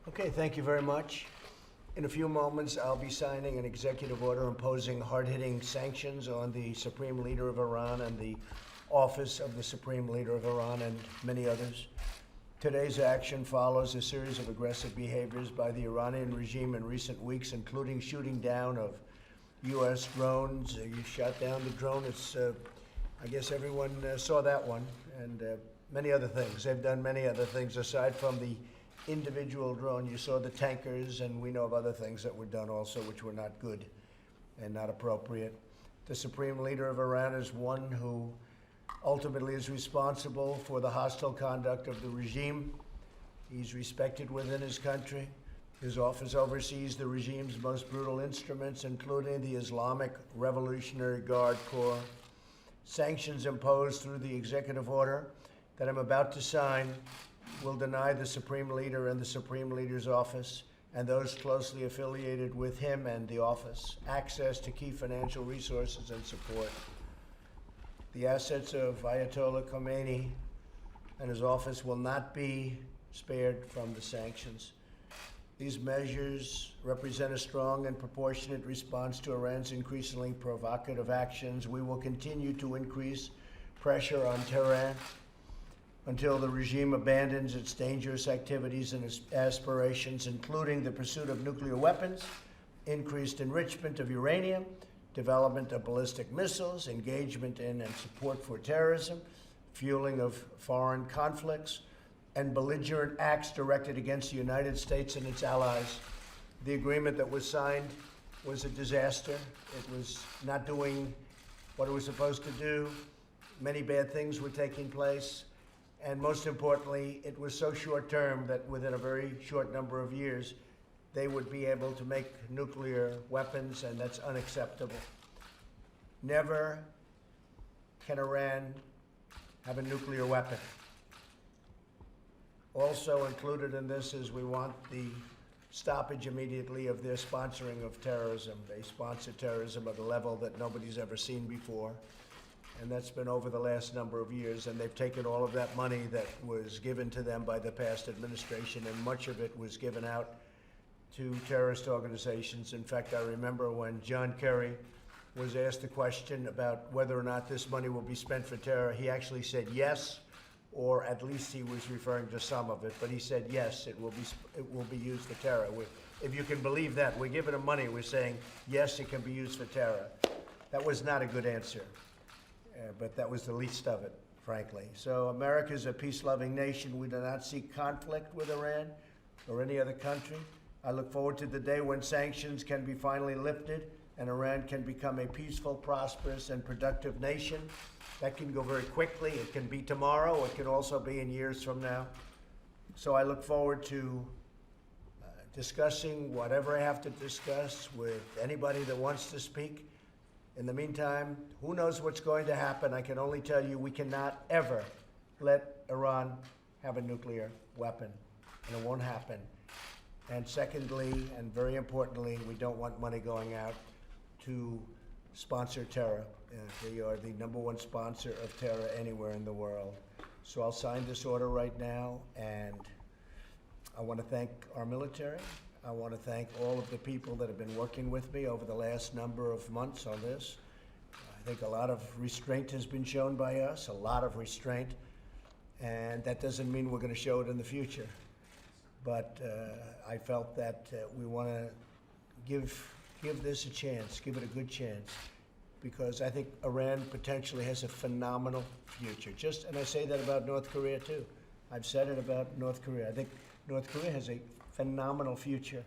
Okay, thank you very much. In a few moments, I'll be signing an executive order imposing hard-hitting sanctions on the Supreme Leader of Iran and the Office of the Supreme Leader of Iran and many others. Today's action follows a series of aggressive behaviors by the Iranian regime in recent weeks, including shooting down of U.S. drones. You shot down the drone. I guess everyone saw that one, and many other things. They've done many other things aside from the individual drone. You saw the tankers, and we know of other things that were done also which were not good and not appropriate. The Supreme Leader of Iran is one who ultimately is responsible for the hostile conduct of the regime. He's respected within his country. His office oversees the regime's most brutal instruments, including the Islamic Revolutionary Guard Corps. Sanctions imposed through the executive order that I'm about to sign will deny the Supreme Leader and the Supreme Leader's office and those closely affiliated with him and the office access to key financial resources and support. The assets of Ayatollah Khomeini and his office will not be spared from the sanctions. These measures represent a strong and proportionate response to Iran's increasingly provocative actions. We will continue to increase pressure on Tehran until the regime abandons its dangerous activities and its aspirations, including the pursuit of nuclear weapons, increased enrichment of uranium, development of ballistic missiles, engagement in and support for terrorism, fueling of foreign conflicts, and belligerent acts directed against the United States and its allies. The agreement that was signed was a disaster. It was not doing what it was supposed to do. Many bad things were taking place. And most importantly, it was so short-term that within a very short number of years, they would be able to make nuclear weapons, and that's unacceptable. Never can Iran have a nuclear weapon. Also included in this is we want the stoppage immediately of their sponsoring of terrorism. They sponsor terrorism at a level that nobody's ever seen before. And that's been over the last number of years, and they've taken all of that money that was given to them by the past administration, and much of it was given out to terrorist organizations. In fact, I remember when John Kerry was asked a question about whether or not this money will be spent for terror, he actually said yes, or at least he was referring to some of it, but he said yes, it will be used for terror. If you can believe that, we're giving them money, we're saying yes, it can be used for terror. That was not a good answer. But that was the least of it, frankly. So America is a peace-loving nation. We do not seek conflict with Iran or any other country. I look forward to the day when sanctions can be finally lifted and Iran can become a peaceful, prosperous, and productive nation. That can go very quickly. It can be tomorrow. It can also be in years from now. So I look forward to discussing whatever I have to discuss with anybody that wants to speak. In the meantime, who knows what's going to happen? I can only tell you we cannot ever let Iran have a nuclear weapon, and it won't happen. And secondly, and very importantly, we don't want money going out to sponsor terror. They are the #1 sponsor of terror anywhere in the world. So I'll sign this order right now, and I want to thank our military. I want to thank all of the people that have been working with me over the last number of months on this. I think a lot of restraint has been shown by us, a lot of restraint, and that doesn't mean we're going to show it in the future. But I felt that we want to give this a chance, give it a good chance, because I think Iran potentially has a phenomenal future. And I say that about North Korea too. I've said it about North Korea. I think North Korea has a phenomenal future,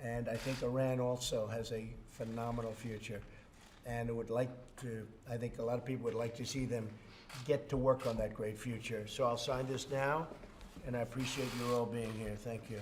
and I think Iran also has a phenomenal future. And I think a lot of people would like to see them get to work on that great future. So I'll sign this now, and I appreciate you all being here. Thank you.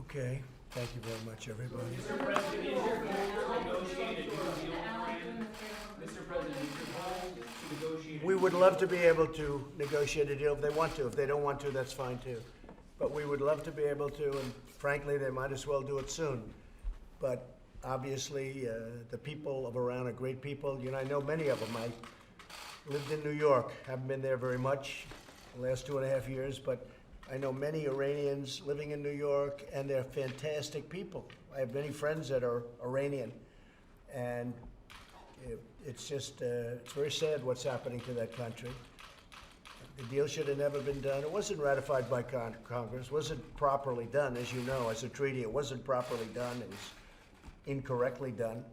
Okay, thank you very much, everybody. Mr. President, is your goal to negotiate a new deal with Iran? Mr. President, is your goal to negotiate? We would love to be able to negotiate a deal if they want to. If they don't want to, that's fine too. But we would love to be able to, and frankly, they might as well do it soon. But obviously, the people of Iran are great people. You know, I know many of them. I lived in New York, haven't been there very much the last 2.5 years, but I know many Iranians living in New York, and they're fantastic people. I have many friends that are Iranian, and it's just, it's very sad what's happening to that country. The deal should have never been done. It wasn't ratified by Congress, wasn't properly done, as you know, as a treaty. It wasn't properly done. It was incorrectly done.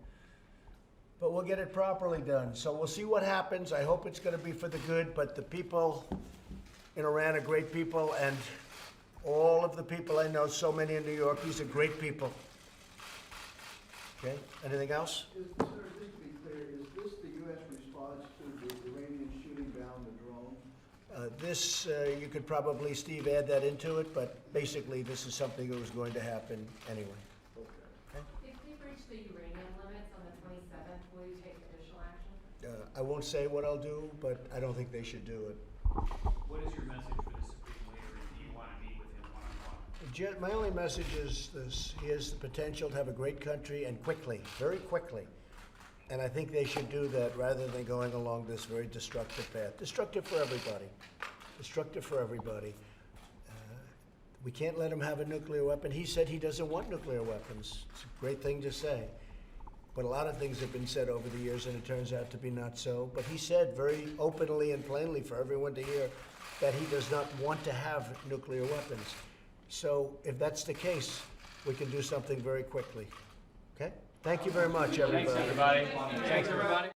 But we'll get it properly done. So we'll see what happens. I hope it's going to be for the good, but the people in Iran are great people, and all of the people I know, so many in New York, these are great people. Okay, anything else? Sir, just to be clear, is this the U.S. response to the Iranians shooting down the drone? This, you could probably, Steve, add that into it, but basically this is something that was going to happen anyway. Okay. If we reach the uranium limits on the 27th, will you take additional action? I won't say what I'll do, but I don't think they should do it. What is your message for the Supreme Leader, and do you want to meet with him one-on-one? My only message is this: he has the potential to have a great country, and quickly, very quickly. And I think they should do that rather than going along this very destructive path. Destructive for everybody. Destructive for everybody. We can't let him have a nuclear weapon. He said he doesn't want nuclear weapons. It's a great thing to say. But a lot of things have been said over the years, and it turns out to be not so. But he said very openly and plainly for everyone to hear that he does not want to have nuclear weapons. So if that's the case, we can do something very quickly. Okay? Thank you very much, everybody. Thanks, everybody. Thanks, everybody.